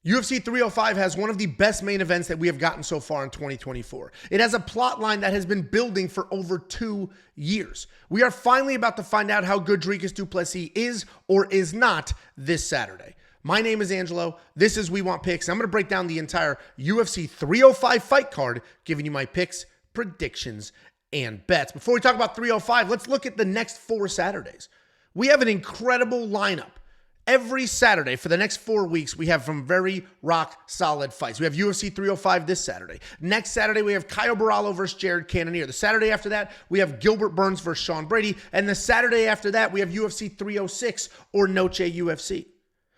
UFC 305 has one of the best main events that we have gotten so far in 2024. It has a plot line that has been building for over 2 years. We are finally about to find out how good Dricus du Plessis is or is not this Saturday. My name is Angelo. This is We Want Picks. I'm going to break down the entire UFC 305 fight card, giving you my picks, predictions, and bets. Before we talk about 305, let's look at the next 4 Saturdays. We have an incredible lineup. Every Saturday for the next 4 weeks, we have some very rock-solid fights. We have UFC 305 this Saturday. Next Saturday, we have Caio Borralho versus Jared Cannonier. The Saturday after that, we have Gilbert Burns versus Sean Brady. And the Saturday after that, we have UFC 306 or Noche UFC.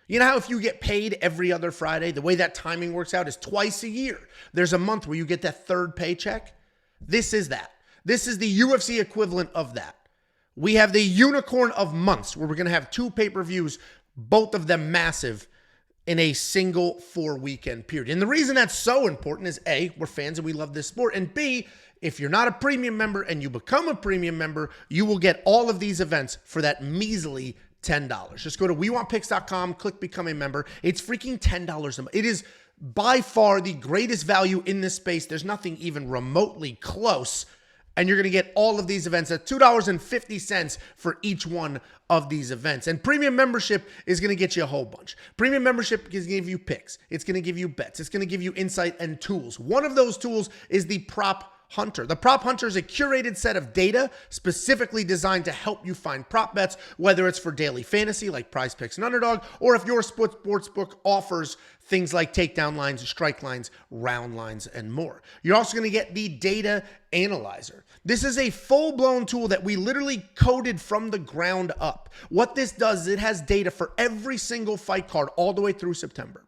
You know how if you get paid every other Friday, the way that timing works out is twice a year. There's a month where you get that third paycheck. This is that. This is the UFC equivalent of that. We have the unicorn of months where we're going to have 2 pay-per-views, both of them massive, in a single 4-weekend period. And the reason that's so important is A, we're fans and we love this sport. And B, if you're not a premium member and you become a premium member, you will get all of these events for that measly $10. Just go to WeWantPicks.com, click Become a Member. It's freaking $10 a month. It is by far the greatest value in this space. There's nothing even remotely close. And you're going to get all of these events at $2.50 for each one of these events. And premium membership is going to get you a whole bunch. Premium membership is going to give you picks. It's going to give you bets. It's going to give you insight and tools. One of those tools is the Prop Hunter. The Prop Hunter is a curated set of data specifically designed to help you find prop bets, whether it's for daily fantasy like Prize Picks and Underdog, or if your sportsbook offers things like takedown lines, strike lines, round lines, and more. You're also going to get the Data Analyzer. This is a full-blown tool that we literally coded from the ground up. What this does is it has data for every single fight card all the way through September.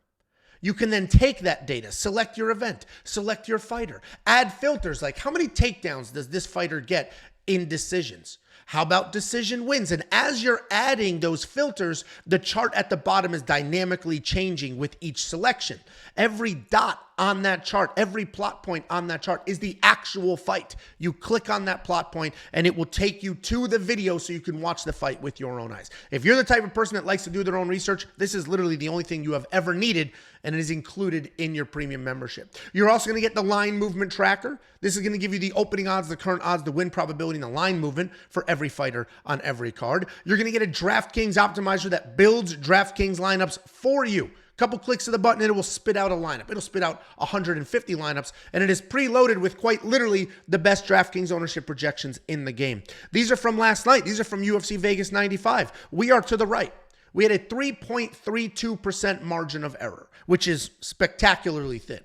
You can then take that data, select your event, select your fighter, add filters like how many takedowns does this fighter get in decisions? How about decision wins? And as you're adding those filters, the chart at the bottom is dynamically changing with each selection. Every dot on that chart, every plot point on that chart is the actual fight. You click on that plot point and it will take you to the video so you can watch the fight with your own eyes. If you're the type of person that likes to do their own research, this is literally the only thing you have ever needed, and it is included in your premium membership. You're also going to get the line movement tracker. This is going to give you the opening odds, the current odds, the win probability, and the line movement for every fighter on every card. You're going to get a DraftKings optimizer that builds DraftKings lineups for you. Couple clicks of the button and it will spit out a lineup. It'll spit out 150 lineups, and it is preloaded with quite literally the best DraftKings ownership projections in the game. These are from last night. These are from UFC Vegas 95. We are to the right. We had a 3.32% margin of error, which is spectacularly thin.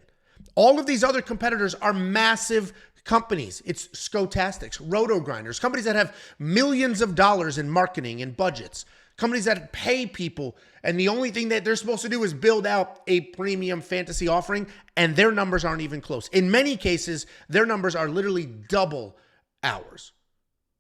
All of these other competitors are massive companies. It's Scotastics, Roto Grinders, companies that have millions of dollars in marketing and budgets, companies that pay people, and the only thing that they're supposed to do is build out a premium fantasy offering, and their numbers aren't even close. In many cases, their numbers are literally double ours.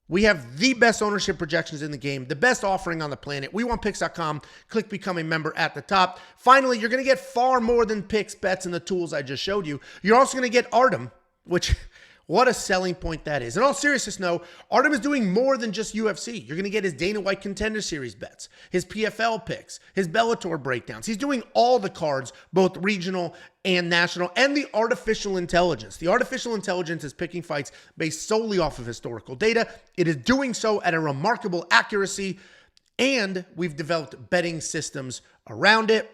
We have the best ownership projections in the game, the best offering on the planet. WeWantPicks.com. Click Become a Member at the top. Finally, you're going to get far more than picks, bets, and the tools I just showed you. You're also going to get Artem, which... what a selling point that is. In all seriousness, no, Artem is doing more than just UFC. You're going to get his Dana White Contender Series bets, his PFL picks, his Bellator breakdowns. He's doing all the cards, both regional and national, and the artificial intelligence. The artificial intelligence is picking fights based solely off of historical data. It is doing so at a remarkable accuracy, and we've developed betting systems around it.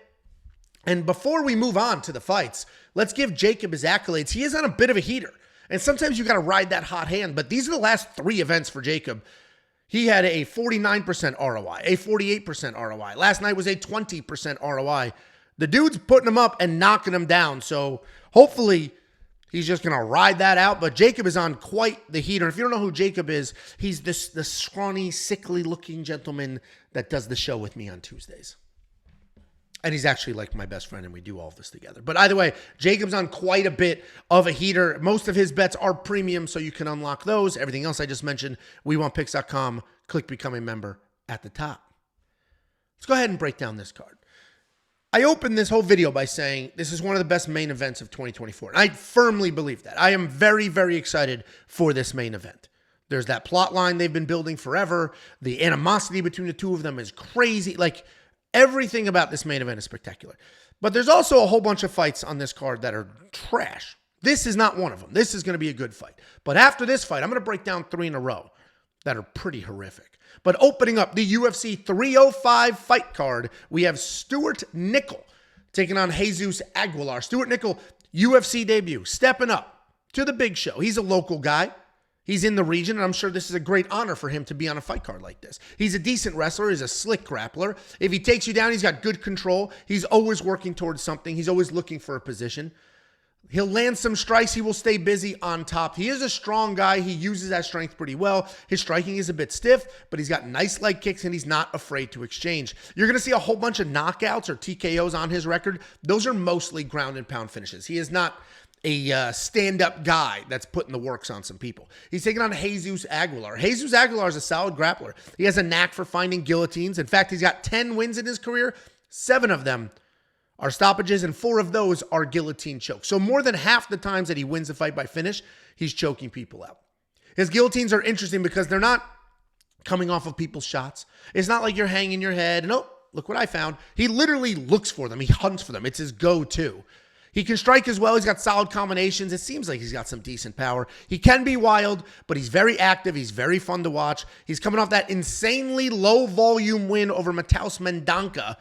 And before we move on to the fights, let's give Jacob his accolades. He is on a bit of a heater. And sometimes you got to ride that hot hand, but these are the last 3 events for Jacob. He had a 49% ROI, a 48% ROI. Last night was a 20% ROI. The dude's putting him up and knocking him down. So hopefully he's just going to ride that out. But Jacob is on quite the heater. If you don't know who Jacob is, he's the scrawny, sickly looking gentleman that does the show with me on Tuesdays. And he's actually like my best friend, and we do all of this together. But either way, Jacob's on quite a bit of a heater. Most of his bets are premium, so you can unlock those. Everything else I just mentioned, WeWantPicks.com. Click Become a Member at the top. Let's go ahead and break down this card. I opened this whole video by saying this is one of the best main events of 2024. And I firmly believe that. I am very, very excited for this main event. There's that plot line they've been building forever. The animosity between the two of them is crazy. Like, everything about this main event is spectacular. But there's also a whole bunch of fights on this card that are trash. This is not one of them. This is going to be a good fight. But after this fight, I'm going to break down 3 in a row that are pretty horrific. But opening up the UFC 305 fight card, we have Stewart Nicoll taking on Jesus Aguilar. Stewart Nicoll, UFC debut, stepping up to the big show. He's a local guy. He's in the region, and I'm sure this is a great honor for him to be on a fight card like this. He's a decent wrestler. He's a slick grappler. If he takes you down, he's got good control. He's always working towards something. He's always looking for a position. He'll land some strikes. He will stay busy on top. He is a strong guy. He uses that strength pretty well. His striking is a bit stiff, but he's got nice leg kicks, and he's not afraid to exchange. You're going to see a whole bunch of knockouts or TKOs on his record. Those are mostly ground and pound finishes. He is not a stand-up guy that's putting the works on some people. He's taking on Jesus Aguilar. Jesus Aguilar is a solid grappler. He has a knack for finding guillotines. In fact, he's got 10 wins in his career. 7 of them are stoppages, and 4 of those are guillotine chokes. So more than half the times that he wins the fight by finish, he's choking people out. His guillotines are interesting because they're not coming off of people's shots. It's not like you're hanging your head and, oh, look what I found. He literally looks for them. He hunts for them. It's his go-to. He can strike as well. He's got solid combinations. It seems like he's got some decent power. He can be wild, but he's very active. He's very fun to watch. He's coming off that insanely low-volume win over Mateusz Mendanka.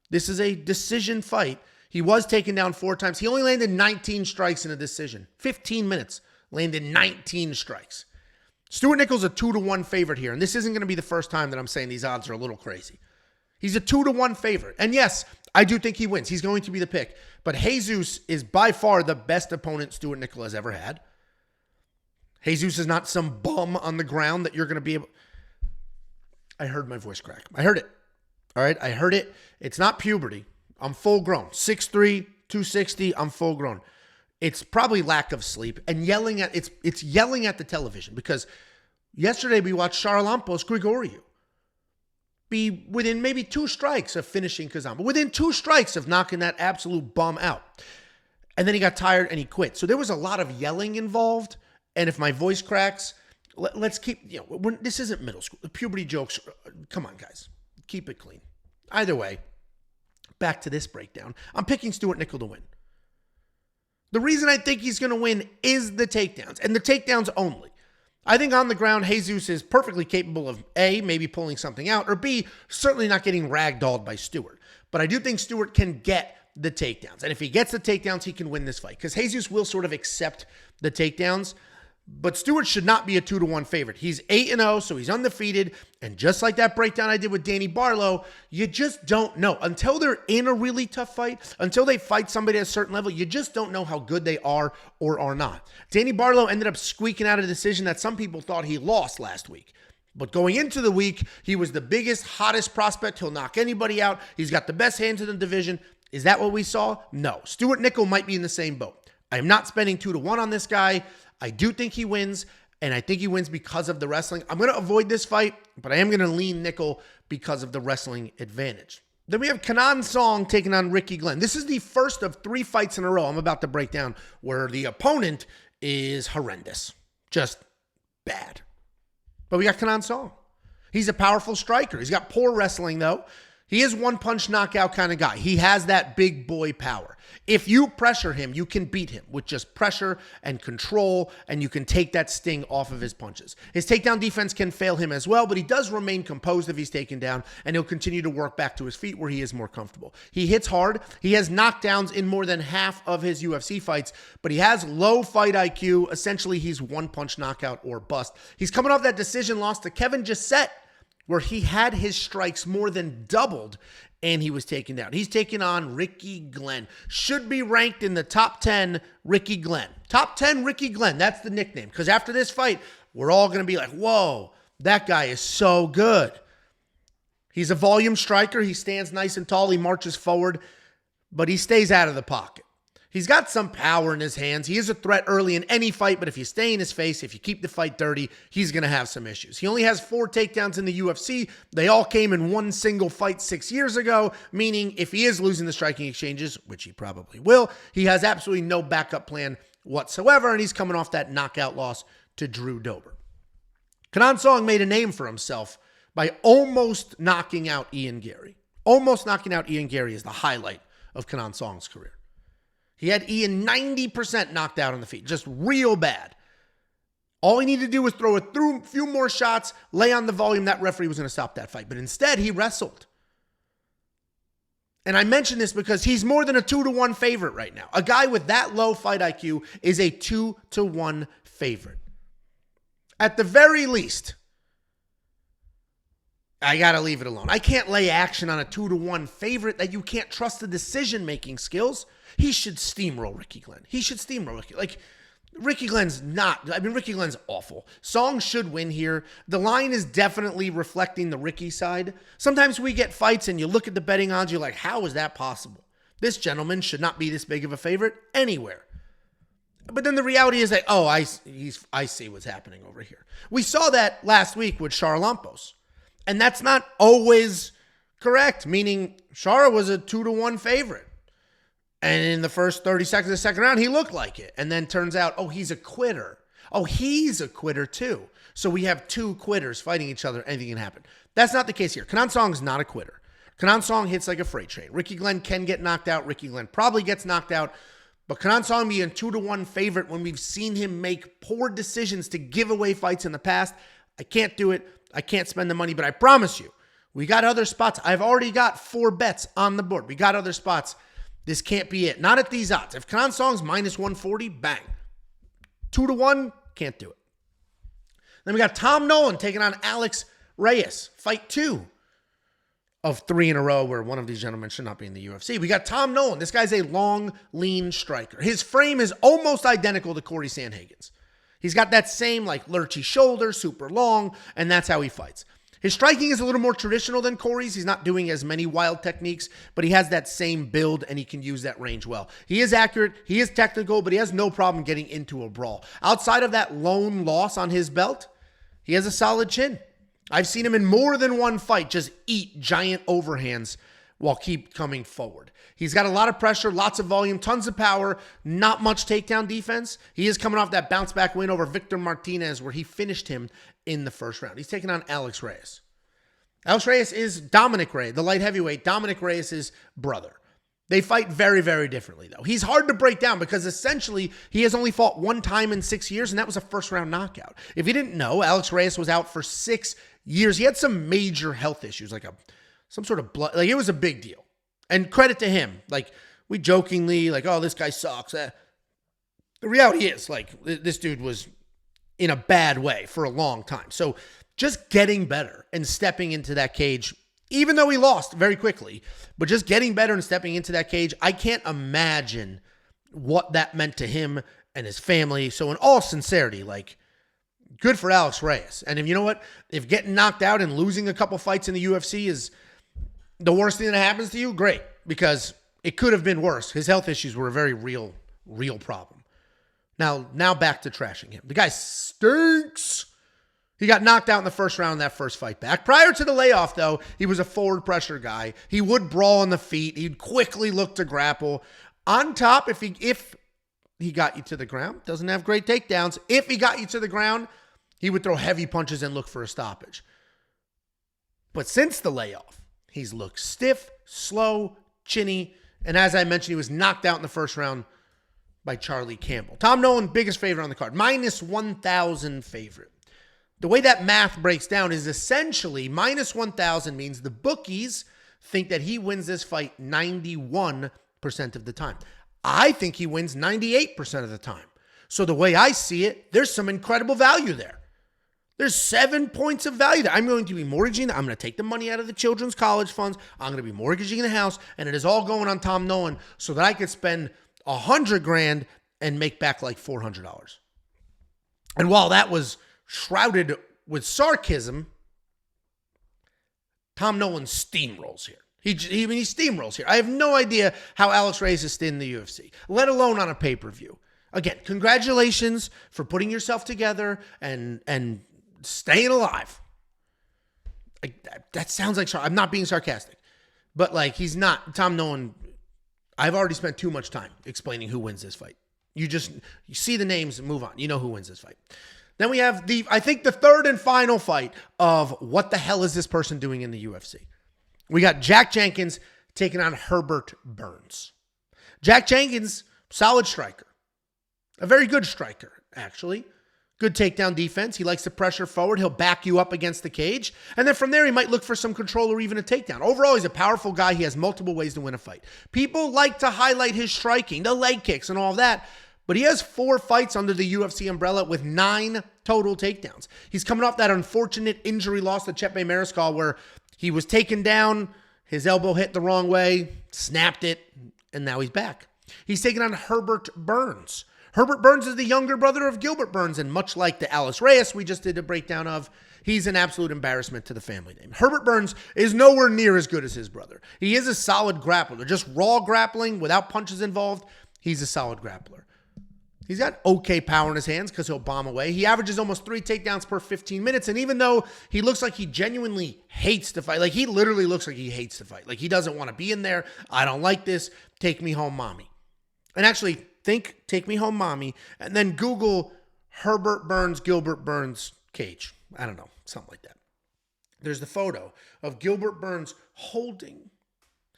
This is a decision fight. He was taken down 4 times. He only landed 19 strikes in a decision. 15 minutes, landed 19 strikes. Stewart Nicoll's a 2-1 favorite here, and this isn't going to be the first time that I'm saying these odds are a little crazy. He's a 2-1 favorite. And yes, I do think he wins. He's going to be the pick. But Jesus is by far the best opponent Stewart Nicoll has ever had. Jesus is not some bum on the ground that you're going to be able... I heard my voice crack. I heard it. All right? I heard it. It's not puberty. I'm full grown. 6'3", 260. I'm full grown. It's probably lack of sleep and yelling at... It's yelling at the television because yesterday we watched Charalampos Grigoriou be within maybe 2 strikes of finishing Kazan, but within 2 strikes of knocking that absolute bum out. And then he got tired and he quit. So there was a lot of yelling involved. And if my voice cracks, let's keep, this isn't middle school. Puberty jokes, come on, guys. Keep it clean. Either way, back to this breakdown. I'm picking Stewart Nicoll to win. The reason I think he's going to win is the takedowns, and the takedowns only. I think on the ground, Jesus is perfectly capable of A, maybe pulling something out, or B, certainly not getting ragdolled by Stewart. But I do think Stewart can get the takedowns. And if he gets the takedowns, he can win this fight. Because Jesus will sort of accept the takedowns. But Stewart should not be a 2-1 favorite. He's 8-0, so he's undefeated. And just like that breakdown I did with Danny Barlow, you just don't know. Until they're in a really tough fight, until they fight somebody at a certain level, you just don't know how good they are or are not. Danny Barlow ended up squeaking out a decision that some people thought he lost last week. But going into the week, he was the biggest, hottest prospect. He'll knock anybody out. He's got the best hands in the division. Is that what we saw? No. Stewart Nicoll might be in the same boat. I am not spending 2-1 on this guy. I do think he wins, and I think he wins because of the wrestling. I'm going to avoid this fight, but I am going to lean Nicoll because of the wrestling advantage. Then we have Kenan Song taking on Ricky Glenn. This is the first of 3 fights in a row I'm about to break down where the opponent is horrendous. Just bad. But we got Kenan Song. He's a powerful striker. He's got poor wrestling, though. He is one-punch knockout kind of guy. He has that big boy power. If you pressure him, you can beat him with just pressure and control, and you can take that sting off of his punches. His takedown defense can fail him as well, but he does remain composed if he's taken down, and he'll continue to work back to his feet where he is more comfortable. He hits hard. He has knockdowns in more than half of his UFC fights, but he has low fight IQ. Essentially, he's one-punch knockout or bust. He's coming off that decision loss to Kevin Gisette, where he had his strikes more than doubled and he was taken down. He's taking on Ricky Glenn. Should be ranked in the top 10 Ricky Glenn. Top 10 Ricky Glenn. That's the nickname. Because after this fight, we're all going to be like, whoa, that guy is so good. He's a volume striker. He stands nice and tall. He marches forward, but he stays out of the pocket. He's got some power in his hands. He is a threat early in any fight, but if you stay in his face, if you keep the fight dirty, he's going to have some issues. He only has 4 takedowns in the UFC. They all came in one single fight 6 years ago, meaning if he is losing the striking exchanges, which he probably will, he has absolutely no backup plan whatsoever, and he's coming off that knockout loss to Drew Dober. Kenan Song made a name for himself by almost knocking out Ian Gary. Almost knocking out Ian Gary is the highlight of Kenan Song's career. He had Ian 90% knocked out on the feet, just real bad. All he needed to do was throw a few more shots, lay on the volume. That referee was going to stop that fight. But instead, he wrestled. And I mention this because he's more than a 2-1 favorite right now. A guy with that low fight IQ is a 2-1 favorite. At the very least, I got to leave it alone. I can't lay action on a 2-1 favorite that you can't trust the decision-making skills. He should steamroll Ricky Glenn. He should steamroll Ricky. Like, Ricky Glenn's Ricky Glenn's awful. Song should win here. The line is definitely reflecting the Ricky side. Sometimes we get fights and you look at the betting odds, you're like, how is that possible? This gentleman should not be this big of a favorite anywhere. But then the reality is that, I see what's happening over here. We saw that last week with Charalampos. And that's not always correct, meaning Shara was a 2-1 favorite. And in the first 30 seconds of the second round, he looked like it. And then turns out, he's a quitter. He's a quitter too. So we have two quitters fighting each other. Anything can happen. That's not the case here. Kenan Song's not a quitter. Kenan Song hits like a freight train. Ricky Glenn can get knocked out. Ricky Glenn probably gets knocked out. But Kenan Song being a 2-1 favorite when we've seen him make poor decisions to give away fights in the past, I can't do it. I can't spend the money, but I promise you, we got other spots. I've already got 4 bets on the board. We got other spots. This can't be it. Not at these odds. If Kenan Song's minus 140, bang. 2-1, can't do it. Then we got Tom Nolan taking on Alex Reyes. Fight 2 of 3 in a row where one of these gentlemen should not be in the UFC. We got Tom Nolan. This guy's a long, lean striker. His frame is almost identical to Corey Sandhagen's. He's got that same lurchy shoulder, super long, and that's how he fights. His striking is a little more traditional than Corey's. He's not doing as many wild techniques, but he has that same build and he can use that range well. He is accurate, he is technical, but he has no problem getting into a brawl. Outside of that lone loss on his belt, he has a solid chin. I've seen him in more than one fight just eat giant overhands while keep coming forward. He's got a lot of pressure, lots of volume, tons of power, not much takedown defense. He is coming off that bounce back win over Victor Martinez where he finished him in the first round. He's taking on Alex Reyes. Alex Reyes is Dominic Reyes, the light heavyweight, Dominic Reyes' brother. They fight very, very differently, though. He's hard to break down because essentially he has only fought one time in 6 years, and that was a first-round knockout. If you didn't know, Alex Reyes was out for 6 years. He had some major health issues, some sort of blood. It was a big deal. And credit to him. We jokingly, this guy sucks. The reality is, this dude was in a bad way for a long time. So just getting better and stepping into that cage, even though he lost very quickly, but just getting better and stepping into that cage, I can't imagine what that meant to him and his family. So in all sincerity, good for Alex Reyes. And if you know what, if getting knocked out and losing a couple fights in the UFC is the worst thing that happens to you, great, because it could have been worse. His health issues were a very real problem. Now back to trashing him. The guy stinks. He got knocked out in the first round in that first fight back. Prior to the layoff, though, he was a forward pressure guy. He would brawl on the feet. He'd quickly look to grapple. On top, if he got you to the ground, doesn't have great takedowns. If he got you to the ground, he would throw heavy punches and look for a stoppage. But since the layoff, he's looked stiff, slow, chinny, and as I mentioned, he was knocked out in the first round by Charlie Campbell. Tom Nolan, biggest favorite on the card, minus 1,000 favorite. The way that math breaks down is essentially minus 1,000 means the bookies think that he wins this fight 91% of the time. I think he wins 98% of the time. So the way I see it, there's some incredible value there. There's 7 points of value there. I'm going to be mortgaging. I'm going to take the money out of the children's college funds. I'm going to be mortgaging the house, and it is all going on Tom Nolan so that I could spend $100,000 and make back $400. And while that was shrouded with sarcasm, Tom Nolan steamrolls here. He steamrolls here. I have no idea how Alex Reyes is in the UFC, let alone on a pay-per-view. Again, congratulations for putting yourself together and staying alive. That sounds like I'm not being sarcastic, but he's not. Tom Nolan, I've already spent too much time explaining who wins this fight. You see the names and move on. You know who wins this fight. Then we have I think the third and final fight of what the hell is this person doing in the UFC. We got Jack Jenkins taking on Herbert Burns. Jack Jenkins, solid striker. A very good striker, actually. Good takedown defense. He likes to pressure forward. He'll back you up against the cage. And then from there, he might look for some control or even a takedown. Overall, he's a powerful guy. He has multiple ways to win a fight. People like to highlight his striking, the leg kicks and all of that. But he has 4 fights under the UFC umbrella with 9 total takedowns. He's coming off that unfortunate injury loss to Chepe Mariscal where he was taken down, his elbow hit the wrong way, snapped it, and now he's back. He's taking on Herbert Burns. Herbert Burns is the younger brother of Gilbert Burns, and much like the Alice Reyes we just did a breakdown of, he's an absolute embarrassment to the family name. Herbert Burns is nowhere near as good as his brother. He is a solid grappler. Just raw grappling without punches involved, he's a solid grappler. He's got okay power in his hands because he'll bomb away. He averages almost 3 takedowns per 15 minutes, and even though he looks like he genuinely hates to fight, like he literally looks like he hates to fight. Like he doesn't want to be in there. I don't like this. Take me home, mommy. And actually, think Take Me Home Mommy, and then Google Herbert Burns, Gilbert Burns cage. I don't know, something like that. There's the photo of Gilbert Burns holding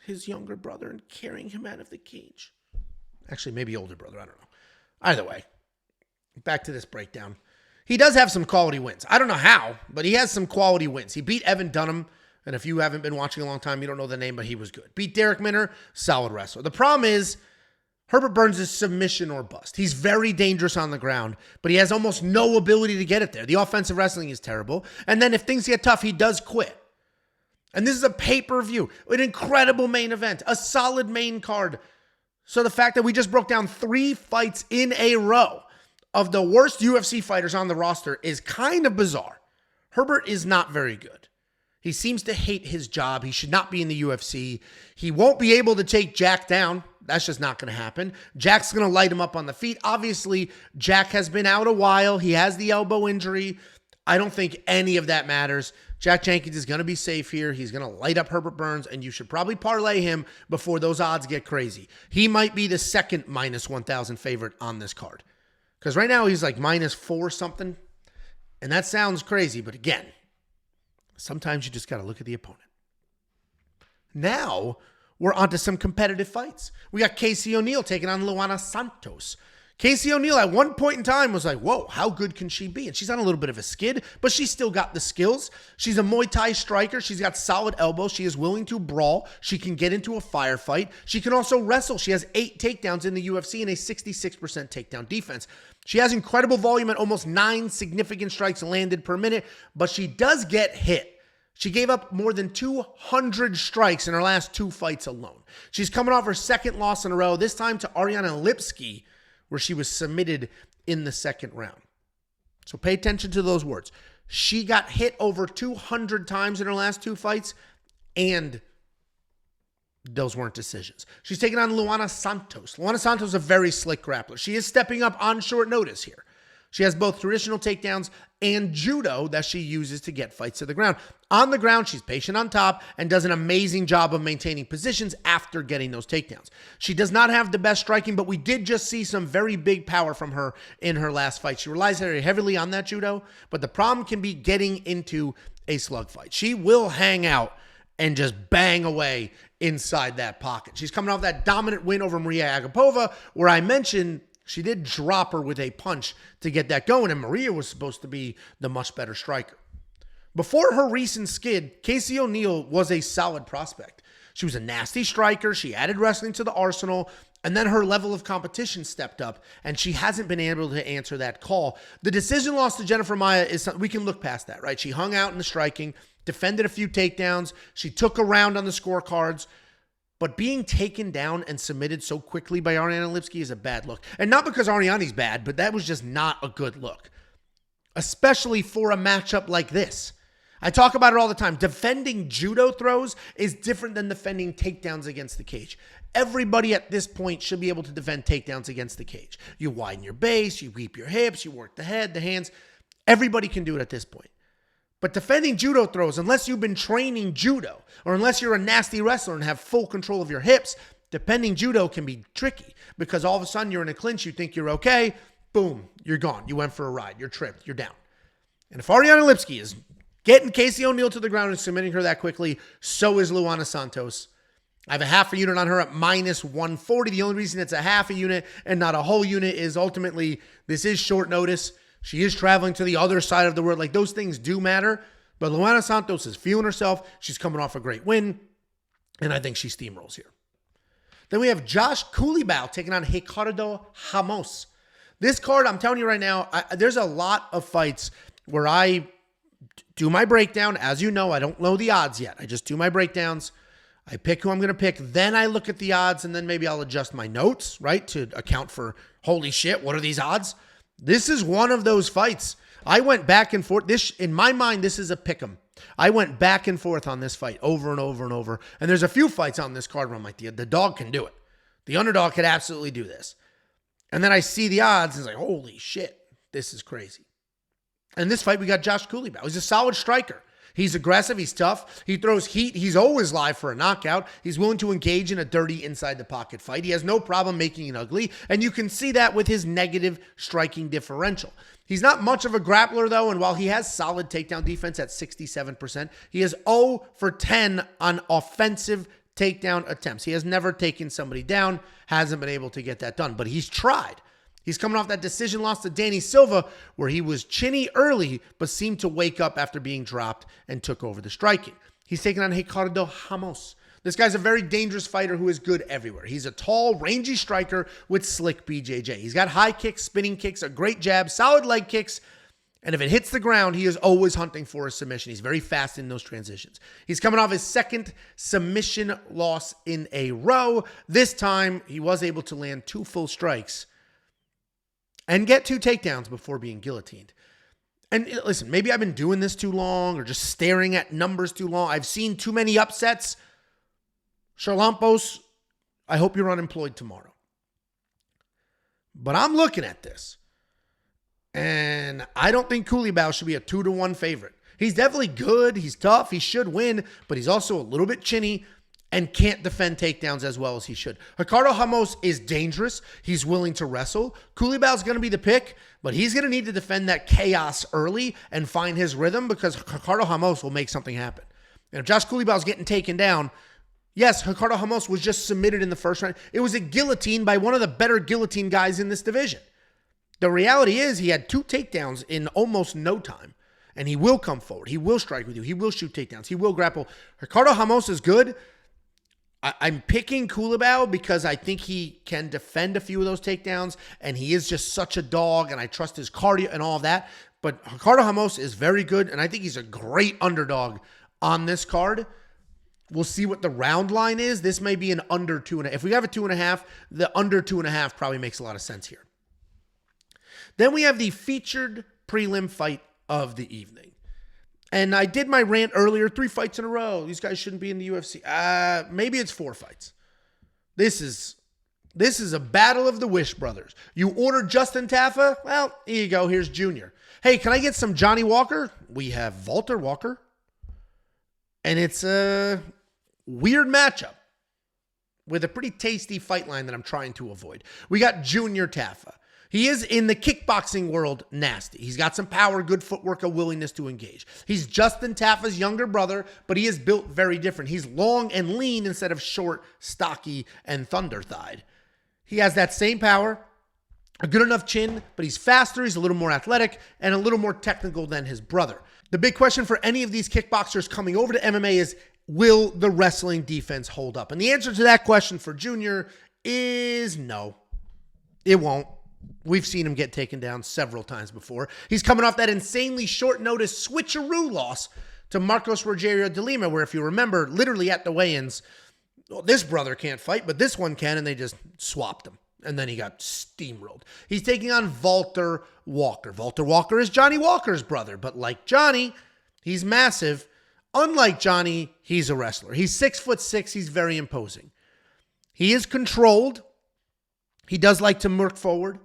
his younger brother and carrying him out of the cage. Actually, maybe older brother, I don't know. Either way, back to this breakdown. He does have some quality wins. I don't know how, but he has some quality wins. He beat Evan Dunham, and if you haven't been watching a long time, you don't know the name, but he was good. Beat Derek Minner, solid wrestler. The problem is, Herbert Burns is submission or bust. He's very dangerous on the ground, but he has almost no ability to get it there. The offensive wrestling is terrible. And then if things get tough, he does quit. And this is a pay-per-view, an incredible main event, a solid main card. So the fact that we just broke down 3 fights in a row of the worst UFC fighters on the roster is kind of bizarre. Herbert is not very good. He seems to hate his job. He should not be in the UFC. He won't be able to take Jack down. That's just not going to happen. Jack's going to light him up on the feet. Obviously, Jack has been out a while. He has the elbow injury. I don't think any of that matters. Jack Jenkins is going to be safe here. He's going to light up Herbert Burns, and you should probably parlay him before those odds get crazy. He might be the second minus 1,000 favorite on this card. Because right now he's like minus 4 something. And that sounds crazy, but again, sometimes you just got to look at the opponent. Now, we're on to some competitive fights. We got Casey O'Neill taking on Luana Santos. Casey O'Neill at one point in time was like, whoa, how good can she be? And she's on a little bit of a skid, but she's still got the skills. She's a Muay Thai striker. She's got solid elbows. She is willing to brawl. She can get into a firefight. She can also wrestle. She has 8 takedowns in the UFC and a 66% takedown defense. She has incredible volume at almost 9 significant strikes landed per minute, but she does get hit. She gave up more than 200 strikes in her last 2 fights alone. She's coming off her second loss in a row, this time to Ariane Lipski, where she was submitted in the second round. So pay attention to those words. She got hit over 200 times in her last 2 fights, and those weren't decisions. She's taking on Luana Santos. Luana Santos is a very slick grappler. She is stepping up on short notice here. She has both traditional takedowns and judo that she uses to get fights to the ground. On the ground, she's patient on top and does an amazing job of maintaining positions after getting those takedowns. She does not have the best striking, but we did just see some very big power from her in her last fight. She relies very heavily on that judo, but the problem can be getting into a slug fight. She will hang out and just bang away inside that pocket. She's coming off that dominant win over Maria Agapova, where I mentioned she did drop her with a punch to get that going, and Maria was supposed to be the much better striker. Before her recent skid, Casey O'Neill was a solid prospect. She was a nasty striker. She added wrestling to the arsenal, and then her level of competition stepped up, and she hasn't been able to answer that call. The decision loss to Jennifer Maia is something we can look past that, right? She hung out in the striking, defended a few takedowns. She took a round on the scorecards. But being taken down and submitted so quickly by Ariane Lipski is a bad look. And not because Ariane's bad, but that was just not a good look. Especially for a matchup like this. I talk about it all the time. Defending judo throws is different than defending takedowns against the cage. Everybody at this point should be able to defend takedowns against the cage. You widen your base, you weep your hips, you work the head, the hands. Everybody can do it at this point. But defending judo throws, unless you've been training judo, or unless you're a nasty wrestler and have full control of your hips, defending judo can be tricky because all of a sudden you're in a clinch, you think you're okay, boom, you're gone. You went for a ride, you're tripped, you're down. And if Ariane Lipski is getting Casey O'Neill to the ground and submitting her that quickly, so is Luana Santos. I have a half a unit on her at -140. The only reason it's a half a unit and not a whole unit is ultimately this is short notice. She is traveling to the other side of the world. Like, those things do matter. But Luana Santos is feeling herself. She's coming off a great win. And I think she steamrolls here. Then we have Josh Culibao taking on Ricardo Ramos. This card, I'm telling you right now, there's a lot of fights where I do my breakdown. As you know, I don't know the odds yet. I just do my breakdowns. I pick who I'm going to pick. Then I look at the odds, and then maybe I'll adjust my notes, right, to account for, holy shit, what are these odds? This is one of those fights. I went back and forth. In my mind, this is a pick'em. I went back and forth on this fight over and over and over. And there's a few fights on this card where I'm like, the dog can do it. The underdog could absolutely do this. And then I see the odds, and it's like, holy shit, this is crazy. And this fight, we got Josh Culibao. He's a solid striker. He's aggressive. He's tough. He throws heat. He's always live for a knockout. He's willing to engage in a dirty inside-the-pocket fight. He has no problem making it ugly, and you can see that with his negative striking differential. He's not much of a grappler, though, and while he has solid takedown defense at 67%, he is 0 for 10 on offensive takedown attempts. He has never taken somebody down, hasn't been able to get that done, but he's tried. He's coming off that decision loss to Danny Silva, where he was chinny early, but seemed to wake up after being dropped and took over the striking. He's taking on Ricardo Ramos. This guy's a very dangerous fighter who is good everywhere. He's a tall, rangy striker with slick BJJ. He's got high kicks, spinning kicks, a great jab, solid leg kicks, and if it hits the ground, he is always hunting for a submission. He's very fast in those transitions. He's coming off his second submission loss in a row. This time, he was able to land 2 full strikes and get 2 takedowns before being guillotined. And listen, maybe I've been doing this too long or just staring at numbers too long. I've seen too many upsets. Charlampos, I hope you're unemployed tomorrow. But I'm looking at this, and I don't think Culibao should be a 2-1 favorite. He's definitely good. He's tough. He should win, but he's also a little bit chinny and can't defend takedowns as well as he should. Ricardo Ramos is dangerous. He's willing to wrestle. Culibao's going to be the pick, but he's going to need to defend that chaos early and find his rhythm, because Ricardo Ramos will make something happen. And if Josh Culibao's getting taken down, yes, Ricardo Ramos was just submitted in the first round. It was a guillotine by one of the better guillotine guys in this division. The reality is he had 2 takedowns in almost no time, and he will come forward. He will strike with you. He will shoot takedowns. He will grapple. Ricardo Ramos is good. I'm picking Culibao because I think he can defend a few of those takedowns, and he is just such a dog, and I trust his cardio and all of that. But Ricardo Ramos is very good, and I think he's a great underdog on this card. We'll see what the round line is. This may be an under 2.5. If we have a 2.5, the under 2.5 probably makes a lot of sense here. Then we have the featured prelim fight of the evening. And I did my rant earlier, 3 fights in a row. These guys shouldn't be in the UFC. Maybe it's 4 fights. This is a battle of the Wish brothers. You ordered Justin Tafa? Well, here you go. Here's Junior. Hey, can I get some Johnny Walker? We have Valter Walker. And it's a weird matchup with a pretty tasty fight line that I'm trying to avoid. We got Junior Tafa. He is in the kickboxing world nasty. He's got some power, good footwork, a willingness to engage. He's Justin Tafa's younger brother, but he is built very different. He's long and lean instead of short, stocky, and thunder-thighed. He has that same power, a good enough chin, but he's faster, he's a little more athletic, and a little more technical than his brother. The big question for any of these kickboxers coming over to MMA is, will the wrestling defense hold up? And the answer to that question for Junior is no. It won't. We've seen him get taken down several times before. He's coming off that insanely short notice switcheroo loss to Marcos Rogerio de Lima, where if you remember, literally at the weigh-ins, well, this brother can't fight, but this one can, and they just swapped him. And then he got steamrolled. He's taking on Valter Walker. Valter Walker is Johnny Walker's brother, but like Johnny, he's massive. Unlike Johnny, he's a wrestler. He's 6'6". He's very imposing. He is controlled. He does like to murk forward.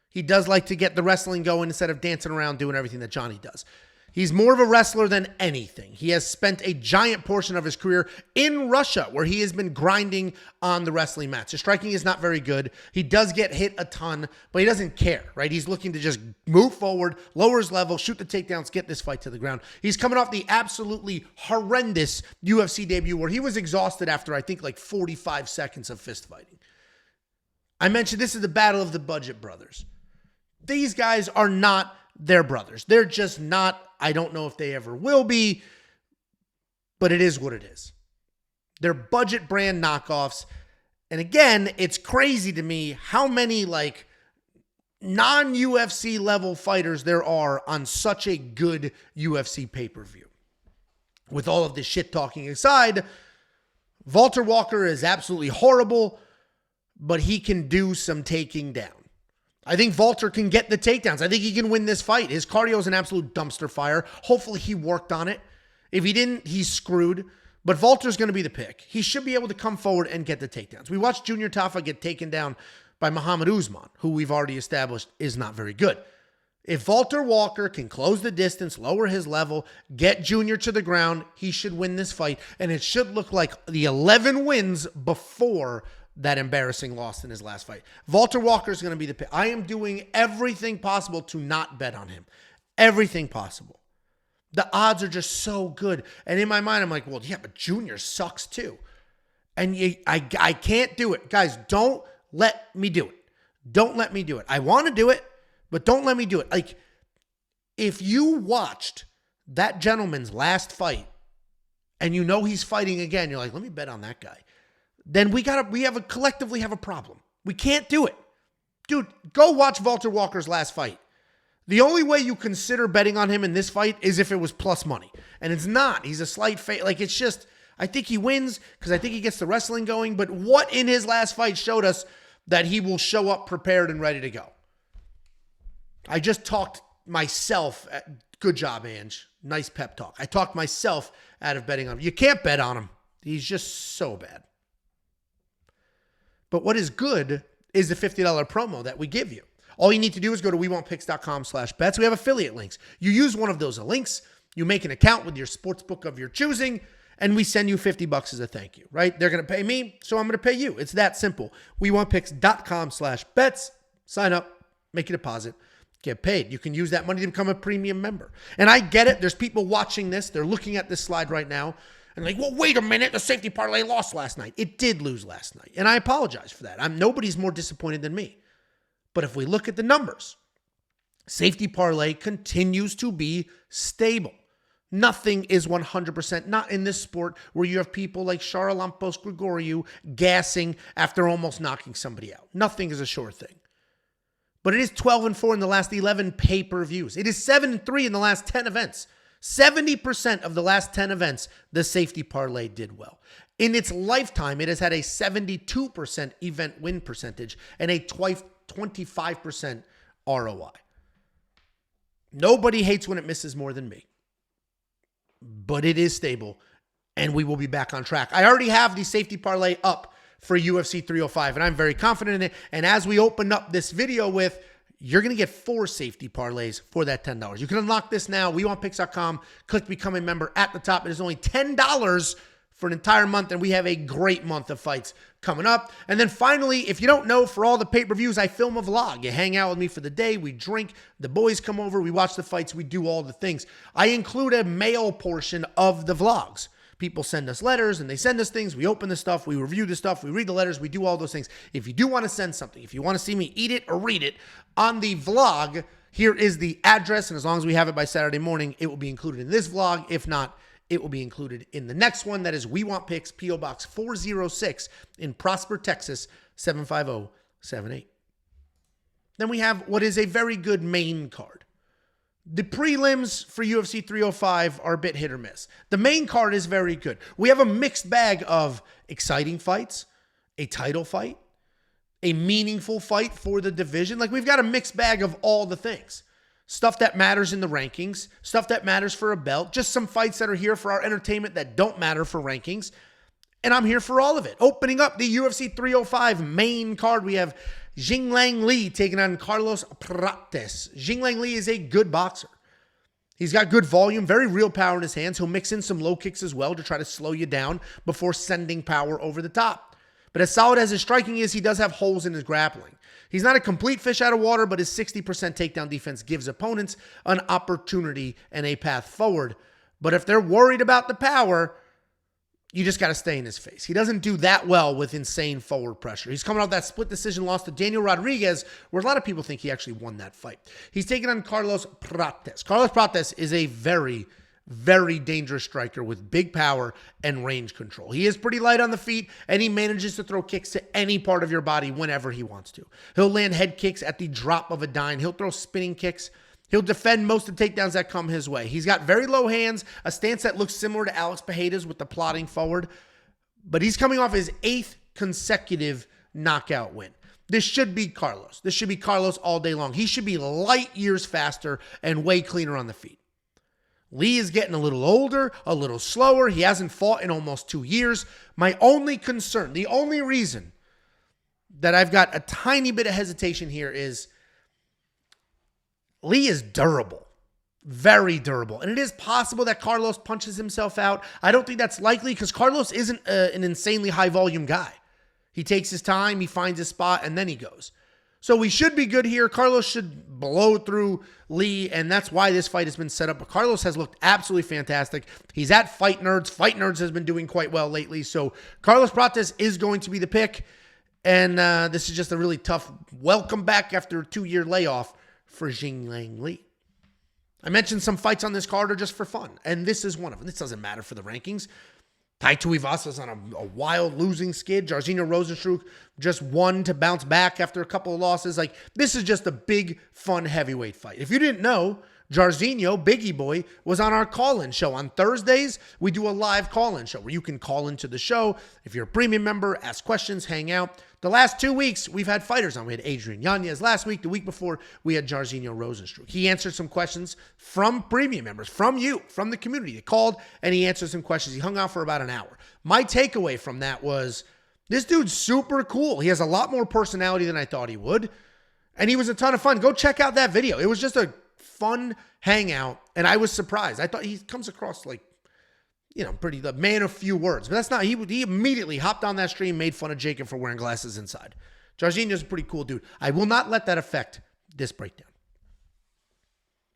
He does like to get the wrestling going instead of dancing around doing everything that Johnny does. He's more of a wrestler than anything. He has spent a giant portion of his career in Russia, where he has been grinding on the wrestling mats. His striking is not very good. He does get hit a ton, but he doesn't care, right? He's looking to just move forward, lower his level, shoot the takedowns, get this fight to the ground. He's coming off the absolutely horrendous UFC debut where he was exhausted after, I think, like 45 seconds of fist fighting. I mentioned this is the battle of the budget brothers. These guys are not their brothers. They're just not. I don't know if they ever will be, but it is what it is. They're budget brand knockoffs. And again, it's crazy to me how many like non-UFC level fighters there are on such a good UFC pay-per-view. With all of this shit talking aside, Valter Walker is absolutely horrible, but he can do some taking down. I think Valter can get the takedowns. I think he can win this fight. His cardio is an absolute dumpster fire. Hopefully he worked on it. If he didn't, he's screwed. But Valter's going to be the pick. He should be able to come forward and get the takedowns. We watched Junior Tafa get taken down by Muhammad Usman, who we've already established is not very good. If Valter Walker can close the distance, lower his level, get Junior to the ground, he should win this fight. And it should look like the 11 wins before that embarrassing loss in his last fight. Valter Walker is going to be the pick. I am doing everything possible to not bet on him. Everything possible. The odds are just so good. And in my mind, I'm like, well, yeah, but Junior sucks too. And I can't do it. Guys, don't let me do it. Don't let me do it. I want to do it, but don't let me do it. Like, if you watched that gentleman's last fight and you know he's fighting again, you're like, let me bet on that guy. Then we collectively have a problem. We can't do it. Dude, go watch Valter Walker's last fight. The only way you consider betting on him in this fight is if it was plus money. And it's not. He's a slight fade. Like, it's just, I think he wins because I think he gets the wrestling going. But what in his last fight showed us that he will show up prepared and ready to go? I just talked myself. Good job, Ange. Nice pep talk. I talked myself out of betting on him. You can't bet on him. He's just so bad. But what is good is the $50 promo that we give you. All you need to do is go to wewantpicks.com/bets. We have affiliate links. You use one of those links, you make an account with your sportsbook of your choosing, and we send you $50 as a thank you, right? They're going to pay me, so I'm going to pay you. It's that simple. wewantpicks.com/bets. Sign up, make a deposit, get paid. You can use that money to become a premium member. And I get it. There's people watching this. They're looking at this slide right now. And like, well, wait a minute, the safety parlay lost last night. It did lose last night, and I apologize for that. Nobody's more disappointed than me. But if we look at the numbers, safety parlay continues to be stable. Nothing is 100%, not in this sport where you have people like Charalampos Grigoriou gassing after almost knocking somebody out. Nothing is a sure thing. But it is 12-4 in the last 11 pay-per-views. It is 7-3 in the last 10 events. 70% of the last 10 events, the safety parlay did well. In its lifetime, it has had a 72% event win percentage and a 25% ROI. Nobody hates when it misses more than me. But it is stable, and we will be back on track. I already have the safety parlay up for UFC 305, and I'm very confident in it. And as we open up this video with, you're going to get 4 safety parlays for that $10. You can unlock this now, wewantpicks.com. Click Become a Member at the top. It is only $10 for an entire month, and we have a great month of fights coming up. And then finally, if you don't know, for all the pay-per-views, I film a vlog. You hang out with me for the day, we drink, the boys come over, we watch the fights, we do all the things. I include a mail portion of the vlogs. People send us letters and they send us things. We open the stuff, we review the stuff, we read the letters, we do all those things. If you do want to send something, if you want to see me eat it or read it on the vlog, here is the address. And as long as we have it by Saturday morning, it will be included in this vlog. If not, it will be included in the next one. That is We Want Picks, P.O. Box 406 in Prosper, Texas, 75078. Then we have what is a very good main card. The prelims for UFC 305 are a bit hit or miss. The main card is very good. We have a mixed bag of exciting fights, a title fight, a meaningful fight for the division. Like, we've got a mixed bag of all the things. Stuff that matters in the rankings, stuff that matters for a belt, just some fights that are here for our entertainment that don't matter for rankings. And I'm here for all of it. Opening up the UFC 305 main card, we have Jingliang taking on Carlos Prates. Jingliang is a good boxer. He's got good volume, very real power in hhis hands. He'll mix in some low kicks as well to try to slow you down before sending power over the top. But as solid as his striking is, he does have holes in his grappling. He's not a complete fish out of water, but his 60% takedown defense gives opponents an opportunity and a path forward. But if they're worried about the power, you just got to stay in his face. He doesn't do that well with insane forward pressure. He's coming off that split decision loss to Daniel Rodriguez, where a lot of people think he actually won that fight. He's taking on Carlos Prates. Carlos Prates is a very, very dangerous striker with big power and range control. He is pretty light on the feet, and he manages to throw kicks to any part of your body whenever he wants to. He'll land head kicks at the drop of a dime. He'll throw spinning kicks. He'll defend most of the takedowns that come his way. He's got very low hands, a stance that looks similar to Alex Pereira's with the plodding forward, but he's coming off his 8th consecutive knockout win. This should be Carlos. This should be Carlos all day long. He should be light years faster and way cleaner on the feet. Lee is getting a little older, a little slower. He hasn't fought in almost 2 years. My only concern, the only reason that I've got a tiny bit of hesitation here is Lee is durable, very durable. And it is possible that Carlos punches himself out. I don't think that's likely because Carlos isn't an insanely high volume guy. He takes his time, he finds his spot, and then he goes. So we should be good here. Carlos should blow through Lee, and that's why this fight has been set up. But Carlos has looked absolutely fantastic. He's at Fight Nerds. Fight Nerds has been doing quite well lately. So Carlos Prates is going to be the pick. And this is just a really tough welcome back after a 2-year layoff for Jingliang Lee. I mentioned some fights on this card are just for fun, and this is one of them. This doesn't matter for the rankings. Tuivasa is on a wild losing skid. Jairzinho Rozenstruik just won to bounce back after a couple of losses. Like, this is just a big, fun heavyweight fight. If you didn't know, Jairzinho, Biggie Boy, was on our call-in show. On Thursdays, we do a live call-in show where you can call into the show. If you're a premium member, ask questions, hang out. The last 2 weeks, we've had fighters on. We had Adrian Yanez last week. The week before, we had Jairzinho Rozenstruik. He answered some questions from premium members, from you, from the community. They called, and he answered some questions. He hung out for about an hour. My takeaway from that was, this dude's super cool. He has a lot more personality than I thought he would, and he was a ton of fun. Go check out that video. It was just a fun hangout, and I was surprised. I thought he comes across like, pretty the man of few words. But that's not, he immediately hopped on that stream, made fun of Jacob for wearing glasses inside. Jairzinho's a pretty cool dude. I will not let that affect this breakdown.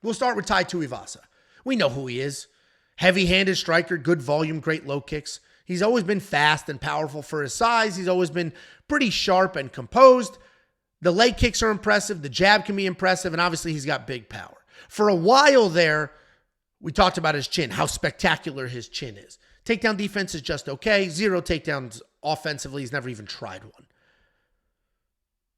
We'll start with Tuivasa. We know who he is. Heavy-handed striker, good volume, great low kicks. He's always been fast and powerful for his size. He's always been pretty sharp and composed. The leg kicks are impressive. The jab can be impressive. And obviously, he's got big power. For a while there, we talked about his chin, how spectacular his chin is. Takedown defense is just okay. 0 takedowns offensively. He's never even tried one.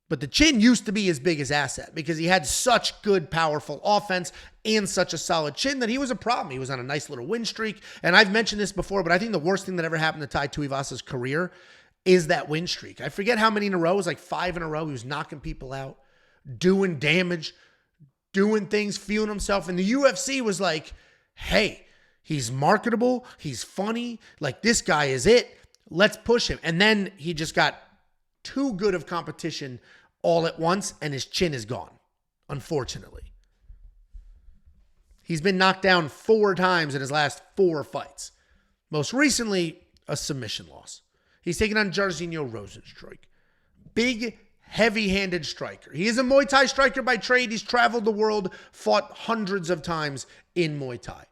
But the chin used to be his biggest asset because he had such good, powerful offense and such a solid chin that he was a problem. He was on a nice little win streak. And I've mentioned this before, but I think the worst thing that ever happened to Tuivasa's career is that win streak. I forget how many in a row. It was like 5 in a row. He was knocking people out, doing damage, doing things, feeling himself. And the UFC was like, hey, he's marketable. He's funny. Like, this guy is it. Let's push him. And then he just got too good of competition all at once, and his chin is gone, unfortunately. He's been knocked down 4 times in his last 4 fights. Most recently, a submission loss. He's taking on Jairzinho Rozenstruik. Big, heavy-handed striker. He is a Muay Thai striker by trade. He's traveled the world, fought hundreds of times in Muay Thai.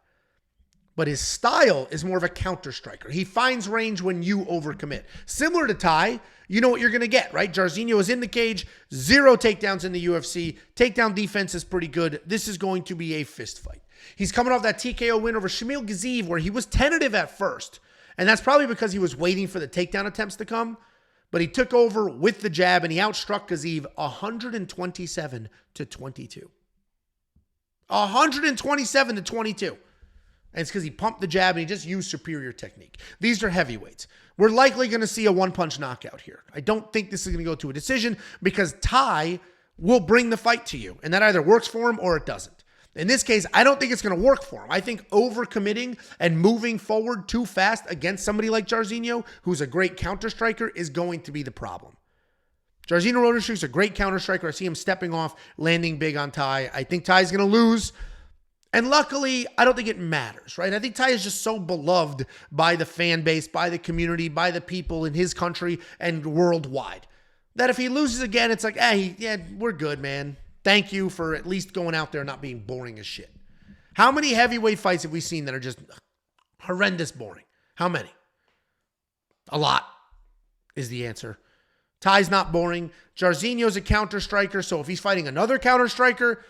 But his style is more of a counter striker. He finds range when you overcommit. Similar to Tai, you know what you're going to get, right? Jairzinho is in the cage, 0 takedowns in the UFC. Takedown defense is pretty good. This is going to be a fist fight. He's coming off that TKO win over Shamil Gaziev, where he was tentative at first. And that's probably because he was waiting for the takedown attempts to come. But he took over with the jab, and he outstruck Gaziev 127 to 22. 127 to 22. And it's because he pumped the jab and he just used superior technique. These are heavyweights. We're likely going to see a one-punch knockout here. I don't think this is going to go to a decision because Tai will bring the fight to you. And that either works for him or it doesn't. In this case, I don't think it's going to work for him. I think overcommitting and moving forward too fast against somebody like Jairzinho, who's a great counter striker, is going to be the problem. Jairzinho Rozenstruik is a great counter striker. I see him stepping off, landing big on Tai. I think Tai's going to lose. And luckily, I don't think it matters, right? I think Tai is just so beloved by the fan base, by the community, by the people in his country and worldwide, that if he loses again, it's like, hey, yeah, we're good, man. Thank you for at least going out there and not being boring as shit. How many heavyweight fights have we seen that are just horrendous boring? How many? A lot is the answer. Tai's not boring. Jairzinho's a counter striker, so if he's fighting another counter striker,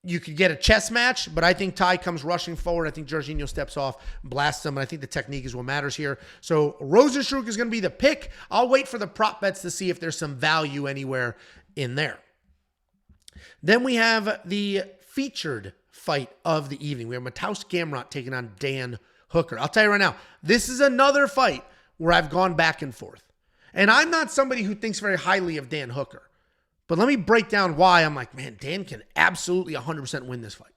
you could get a chess match, but I think Tai comes rushing forward. I think Jairzinho steps off, blasts him, and I think the technique is what matters here. So Rozenstruik is going to be the pick. I'll wait for the prop bets to see if there's some value anywhere in there. Then we have the featured fight of the evening. We have Mateusz Gamrot taking on Dan Hooker. I'll tell you right now, this is another fight where I've gone back and forth. And I'm not somebody who thinks very highly of Dan Hooker. But let me break down why I'm like, man, Dan can absolutely 100% win this fight.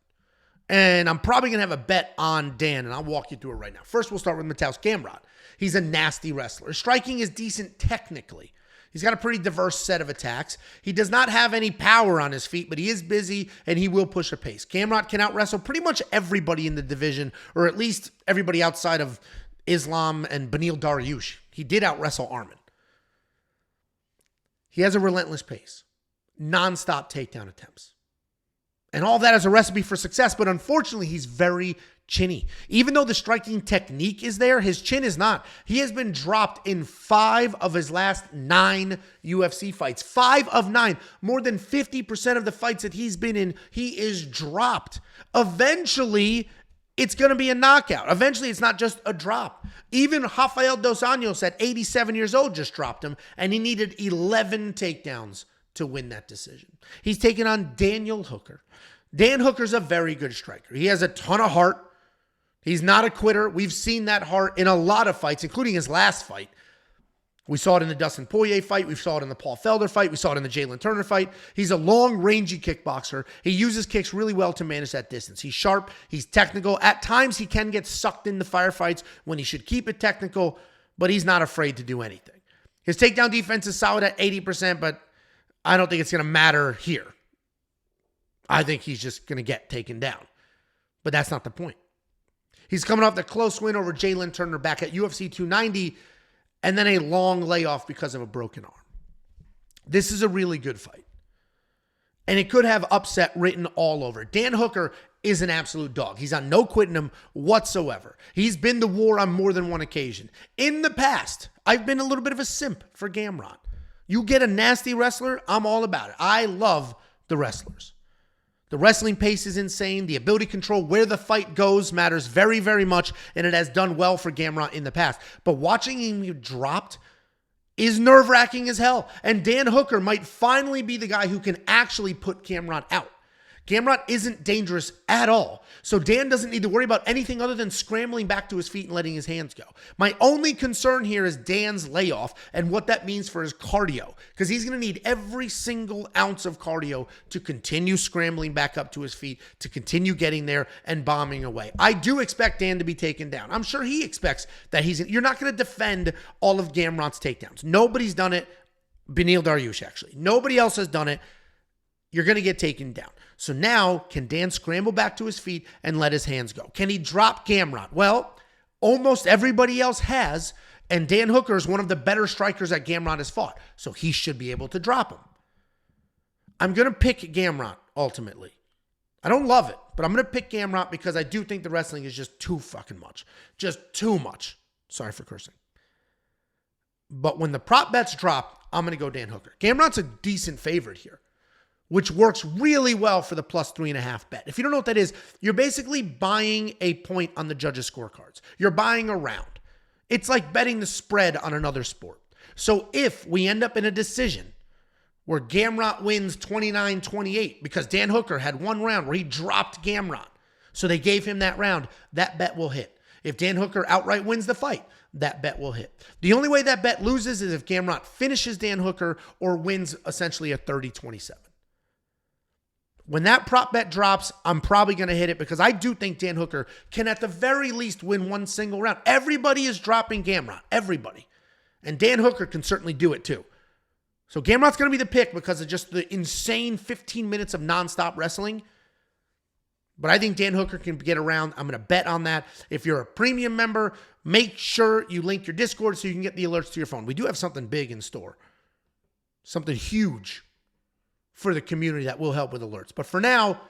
And I'm probably going to have a bet on Dan, and I'll walk you through it right now. First, we'll start with Mateusz Gamrot. He's a nasty wrestler. His striking is decent technically. He's got a pretty diverse set of attacks. He does not have any power on his feet, but he is busy, and he will push a pace. Gamrot can out-wrestle pretty much everybody in the division, or at least everybody outside of Islam and Beneil Dariush. He did out-wrestle Arman. He has a relentless pace. Non-stop takedown attempts. And all that is a recipe for success, but unfortunately, he's very chinny. Even though the striking technique is there, his chin is not. He has been dropped in 5 of his last 9 UFC fights. 5 of 9. More than 50% of the fights that he's been in, he is dropped. Eventually, it's going to be a knockout. Eventually, it's not just a drop. Even Rafael dos Anjos at 87 years old just dropped him, and he needed 11 takedowns to win that decision. He's taking on Daniel Hooker. Dan Hooker's a very good striker. He has a ton of heart. He's not a quitter. We've seen that heart in a lot of fights, including his last fight. We saw it in the Dustin Poirier fight. We saw it in the Paul Felder fight. We saw it in the Jalen Turner fight. He's a long, rangy kickboxer. He uses kicks really well to manage that distance. He's sharp. He's technical. At times, he can get sucked into firefights when he should keep it technical, but he's not afraid to do anything. His takedown defense is solid at 80%, but I don't think it's going to matter here. I think he's just going to get taken down. But that's not the point. He's coming off the close win over Jalen Turner back at UFC 290, and then a long layoff because of a broken arm. This is a really good fight. And it could have upset written all over. Dan Hooker is an absolute dog. He's on no quitting him whatsoever. He's been to war on more than one occasion. In the past, I've been a little bit of a simp for Gamrot. You get a nasty wrestler, I'm all about it. I love the wrestlers. The wrestling pace is insane. The ability to control where the fight goes matters very, very much, and it has done well for Gamrot in the past. But watching him get dropped is nerve-wracking as hell. And Dan Hooker might finally be the guy who can actually put Gamrot out. Gamrot isn't dangerous at all. So Dan doesn't need to worry about anything other than scrambling back to his feet and letting his hands go. My only concern here is Dan's layoff and what that means for his cardio, because he's going to need every single ounce of cardio to continue scrambling back up to his feet, to continue getting there and bombing away. I do expect Dan to be taken down. I'm sure he expects that you're not going to defend all of Gamrot's takedowns. Nobody's done it. Beneil Dariush, actually. Nobody else has done it. You're going to get taken down. So now, can Dan scramble back to his feet and let his hands go? Can he drop Gamrot? Well, almost everybody else has, and Dan Hooker is one of the better strikers that Gamrot has fought, so he should be able to drop him. I'm going to pick Gamrot, ultimately. I don't love it, but I'm going to pick Gamrot because I do think the wrestling is just too fucking much. Just too much. Sorry for cursing. But when the prop bets drop, I'm going to go Dan Hooker. Gamrot's a decent favorite here, which works really well for the plus 3.5 bet. If you don't know what that is, you're basically buying a point on the judges' scorecards. You're buying a round. It's like betting the spread on another sport. So if we end up in a decision where Gamrot wins 29-28 because Dan Hooker had one round where he dropped Gamrot, so they gave him that round, that bet will hit. If Dan Hooker outright wins the fight, that bet will hit. The only way that bet loses is if Gamrot finishes Dan Hooker or wins essentially a 30-27. When that prop bet drops, I'm probably going to hit it because I do think Dan Hooker can at the very least win one single round. Everybody is dropping Gamrot. Everybody. And Dan Hooker can certainly do it too. So Gamrot's going to be the pick because of just the insane 15 minutes of nonstop wrestling. But I think Dan Hooker can get around. I'm going to bet on that. If you're a premium member, make sure you link your Discord so you can get the alerts to your phone. We do have something big in store. Something huge for the community that will help with alerts. But for now,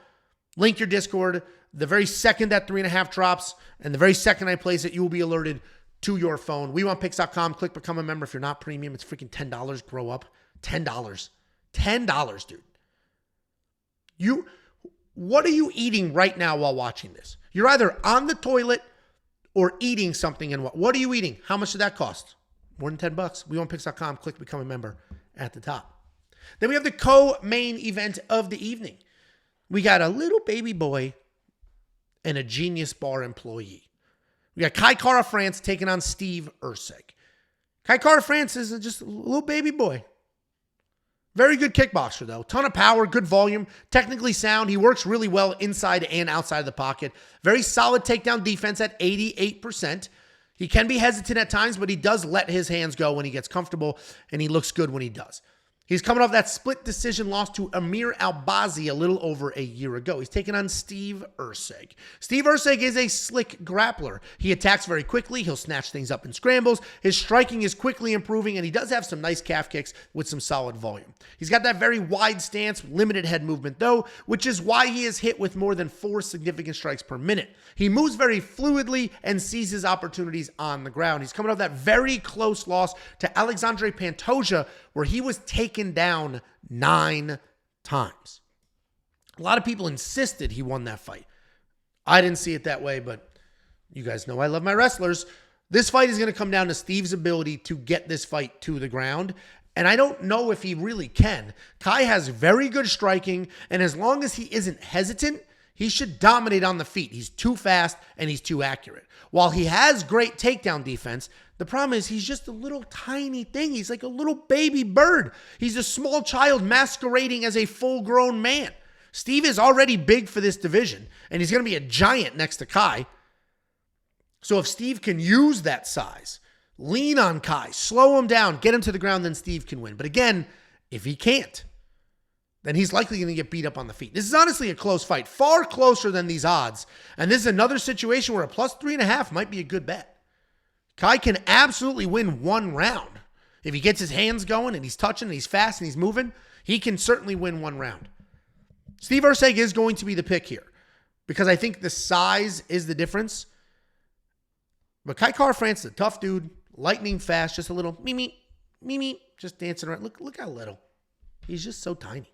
link your Discord. The very second that 3.5 drops and the very second I place it, you will be alerted to your phone. WeWantPicks.com. Click become a member. If you're not premium, it's freaking $10. Grow up. $10. $10, dude. What are you eating right now while watching this? You're either on the toilet or eating something. And what are you eating? How much did that cost? More than $10. WeWantPicks.com. Click become a member at the top. Then we have the co-main event of the evening. We got a little baby boy and a Genius Bar employee. We got Kai Kara-France taking on Steve Erceg. Kai Kara-France is just a little baby boy. Very good kickboxer, though. Ton of power, good volume, technically sound. He works really well inside and outside of the pocket. Very solid takedown defense at 88%. He can be hesitant at times, but he does let his hands go when he gets comfortable, and he looks good when he does. He's coming off that split decision loss to Amir Albazi a little over a year ago. He's taking on Steve Erceg. Steve Erceg is a slick grappler. He attacks very quickly. He'll snatch things up in scrambles. His striking is quickly improving, and he does have some nice calf kicks with some solid volume. He's got that very wide stance, limited head movement though, which is why he is hit with more than 4 significant strikes per minute. He moves very fluidly and seizes opportunities on the ground. He's coming off that very close loss to Alexandre Pantoja, where he was taken down 9 times. A lot of people insisted he won that fight. I didn't see it that way, but you guys know I love my wrestlers. This fight is going to come down to Steve's ability to get this fight to the ground, and I don't know if he really can. Kai has very good striking, and as long as he isn't hesitant, he should dominate on the feet. He's too fast and he's too accurate. While he has great takedown defense, the problem is he's just a little tiny thing. He's like a little baby bird. He's a small child masquerading as a full-grown man. Steve is already big for this division, and he's going to be a giant next to Kai. So if Steve can use that size, lean on Kai, slow him down, get him to the ground, then Steve can win. But again, if he can't, then he's likely going to get beat up on the feet. This is honestly a close fight, far closer than these odds. And this is another situation where a plus 3.5 might be a good bet. Kai can absolutely win one round. If he gets his hands going and he's touching and he's fast and he's moving, he can certainly win one round. Steve Erceg is going to be the pick here because I think the size is the difference. But Kai Kara-France is a tough dude, lightning fast, just a little me, just dancing around. Look how little. He's just so tiny.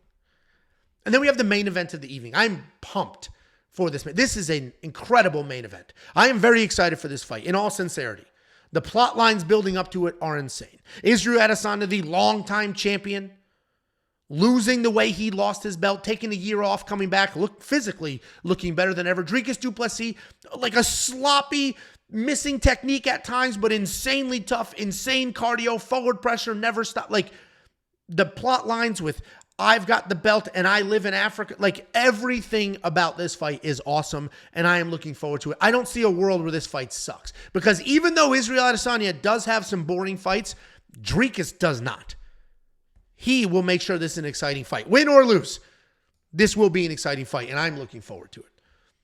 And then we have the main event of the evening. I'm pumped for this. This is an incredible main event. I am very excited for this fight, in all sincerity. The plot lines building up to it are insane. Israel Adesanya, the longtime champion, losing the way he lost his belt, taking a year off, coming back, physically looking better than ever. Dricus du Plessis, like a sloppy, missing technique at times, but insanely tough, insane cardio, forward pressure, never stop. Like the plot lines with I've got the belt and I live in Africa. Like everything about this fight is awesome and I am looking forward to it. I don't see a world where this fight sucks because even though Israel Adesanya does have some boring fights, Dricus does not. He will make sure this is an exciting fight. Win or lose, this will be an exciting fight and I'm looking forward to it.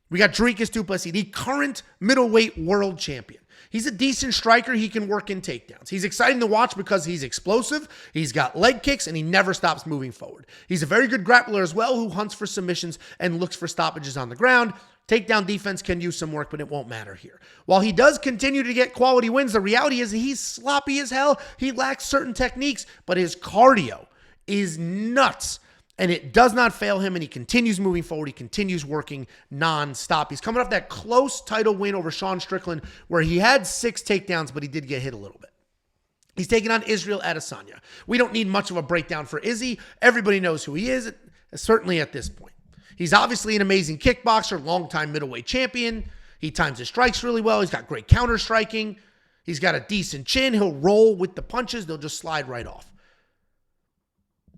We got Dricus du Plessis, the current middleweight world champion. He's a decent striker. He can work in takedowns. He's exciting to watch because he's explosive. He's got leg kicks, and he never stops moving forward. He's a very good grappler as well who hunts for submissions and looks for stoppages on the ground. Takedown defense can use some work, but it won't matter here. While he does continue to get quality wins, the reality is he's sloppy as hell. He lacks certain techniques, but his cardio is nuts. And it does not fail him, and he continues moving forward. He continues working nonstop. He's coming off that close title win over Sean Strickland, where he had 6 takedowns, but he did get hit a little bit. He's taking on Israel Adesanya. We don't need much of a breakdown for Izzy. Everybody knows who he is, certainly at this point. He's obviously an amazing kickboxer, longtime middleweight champion. He times his strikes really well. He's got great counter striking. He's got a decent chin. He'll roll with the punches. They'll just slide right off.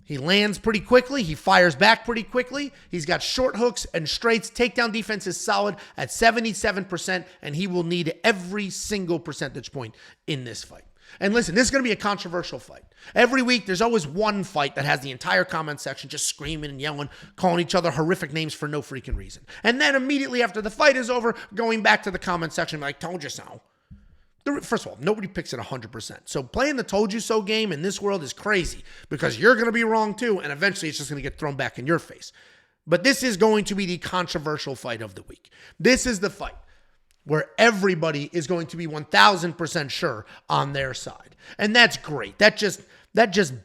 He lands pretty quickly. He fires back pretty quickly. He's got short hooks and straights. Takedown defense is solid at 77%, and he will need every single percentage point in this fight. And listen, this is going to be a controversial fight. Every week, there's always one fight that has the entire comment section just screaming and yelling, calling each other horrific names for no freaking reason. And then immediately after the fight is over, going back to the comment section like, told you so. First of all, nobody picks it 100%. So playing the told you so game in this world is crazy because you're going to be wrong too, and eventually it's just going to get thrown back in your face. But this is going to be the controversial fight of the week. This is the fight where everybody is going to be 1,000% sure on their side. And that's great. That just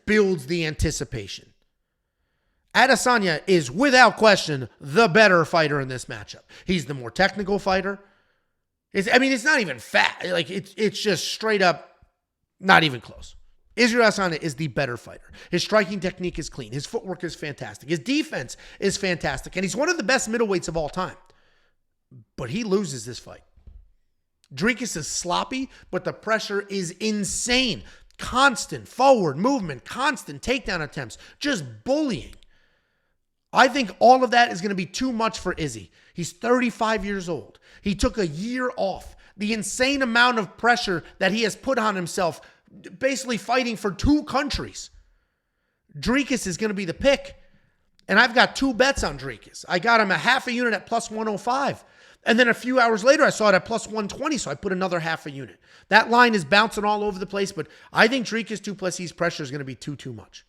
builds the anticipation. Adesanya is, without question, the better fighter in this matchup. He's the more technical fighter. It's not even fat. Like, it's just straight up not even close. Israel Adesanya is the better fighter. His striking technique is clean. His footwork is fantastic. His defense is fantastic. And he's one of the best middleweights of all time. But he loses this fight. Dricus is sloppy, but the pressure is insane. Constant forward movement, constant takedown attempts, just bullying. I think all of that is going to be too much for Izzy. He's 35 years old. He took a year off. The insane amount of pressure that he has put on himself, basically fighting for two countries. Dricus is going to be the pick. And I've got 2 bets on Dricus. I got him a half a unit at plus 105. And then a few hours later, I saw it at plus 120, so I put another half a unit. That line is bouncing all over the place, but I think Dricus to Plessis pressure is going to be too much.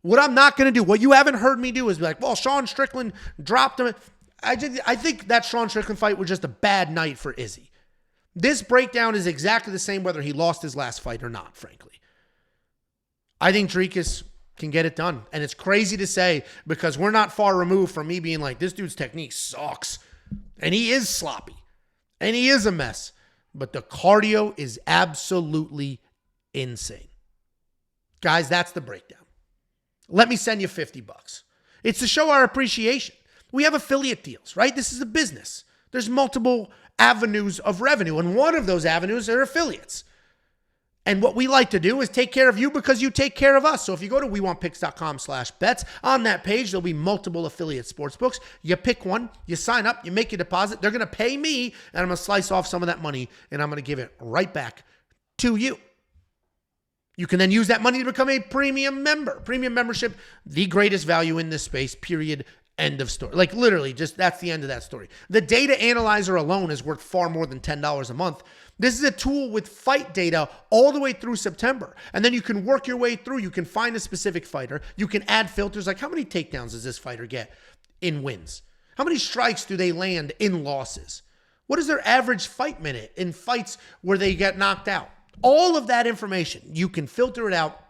What I'm not going to do, what you haven't heard me do is be like, well, Sean Strickland dropped him. I think that Sean Strickland fight was just a bad night for Izzy. This breakdown is exactly the same whether he lost his last fight or not, frankly. I think Dricus can get it done. And it's crazy to say because we're not far removed from me being like, this dude's technique sucks. And he is sloppy. And he is a mess. But the cardio is absolutely insane. Guys, that's the breakdown. Let me send you $50. It's to show our appreciation. We have affiliate deals, right? This is a business. There's multiple avenues of revenue. And one of those avenues are affiliates. And what we like to do is take care of you because you take care of us. So if you go to wewantpicks.com/bets, on that page, there'll be multiple affiliate sportsbooks. You pick one, you sign up, you make a deposit. They're going to pay me, and I'm going to slice off some of that money, and I'm going to give it right back to you. You can then use that money to become a premium member. Premium membership, the greatest value in this space, period. End of story. Like literally, just that's the end of that story. The data analyzer alone is worth far more than $10 a month. This is a tool with fight data all the way through September. And then you can work your way through. You can find a specific fighter. You can add filters like how many takedowns does this fighter get in wins? How many strikes do they land in losses? What is their average fight minute in fights where they get knocked out? All of that information, you can filter it out.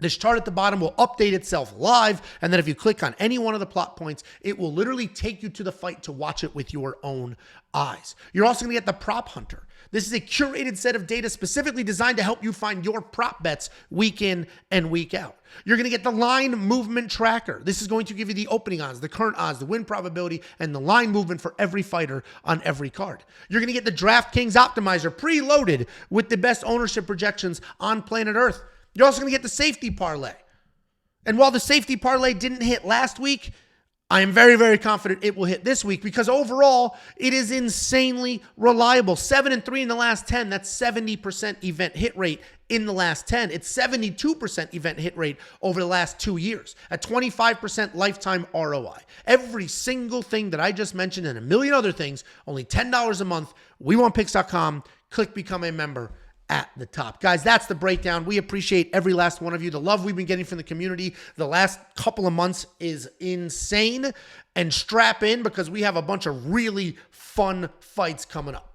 This chart at the bottom will update itself live, and then if you click on any one of the plot points, it will literally take you to the fight to watch it with your own eyes. You're also going to get the Prop Hunter. This is a curated set of data specifically designed to help you find your prop bets week in and week out. You're going to get the line movement tracker. This is going to give you the opening odds, the current odds, the win probability, and the line movement for every fighter on every card. You're going to get the DraftKings Optimizer preloaded with the best ownership projections on planet Earth. You're also going to get the safety parlay. And while the safety parlay didn't hit last week, I am very, very confident it will hit this week because overall, it is insanely reliable. 7-3 in the last 10. That's 70% event hit rate in the last 10. It's 72% event hit rate over the last 2 years at 25% lifetime ROI. Every single thing that I just mentioned and a million other things, only $10 a month. WeWantPicks.com. Click Become a Member at the top. Guys, that's the breakdown. We appreciate every last one of you. The love we've been getting from the community the last couple of months is insane. And strap in because we have a bunch of really fun fights coming up.